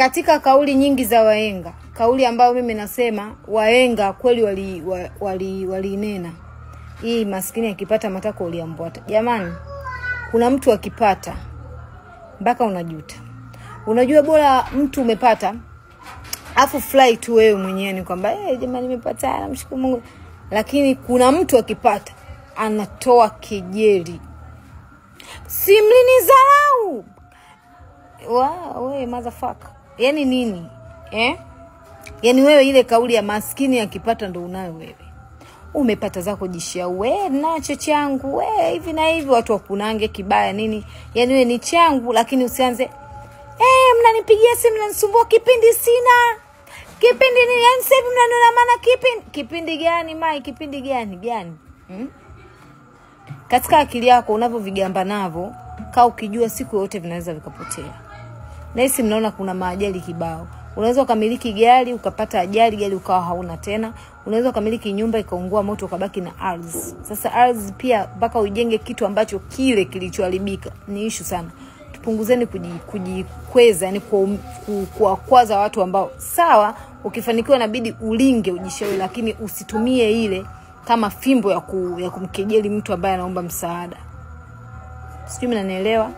katika kauli nyingi za wahenga, kauli ambayo mimi nasema wahenga kweli walinena, hii maskini akipata matako uliambwata. Jamani, kuna mtu akipata mpaka unajuta. Unajua bora mtu umepata afu fly tu wewe mwenyewe ni kwamba jamani nimepata namshukuru Mungu, lakini kuna mtu akipata anatoa kejeli. Simlinizarau. Wewe motherfucker. Yaani nini? Yaani wewe ile kauli ya maskini akipata ndo unayo wewe. Umepata zako jishia wewe nacho changu hivi na hivi, watu wakunange kibaya nini? Yaani wewe ni changu, lakini usianze mnanipigia simu mnanisumbua kipindi sina. Kipindi ni yani sasa hivi mnaniona maana kipindi gani mai, kipindi gani? Katika akili yako unavyovigamba navyo, kaa ukijua siku yote vinaweza vikapotea. Na hisi mnaona kuna maajali kibao. Unaweza ukamiliki gari ukapata ajali, gari ukawa hauna tena. Unaweza ukamiliki nyumba ikaungua moto ukabaki na ardhi. Sasa ardhi pia mpaka ujenge kitu ambacho kile kilichoharibika ni issue sana. Tupunguzeni kujikweza, yani kuwakwaza watu ambao sawa ukifanikiwa inabidi ulinge ujishauri, lakini usitumie ile kama fimbo ya kumkejeli mtu ambaye anaomba msaada. Sijui mnanielewa?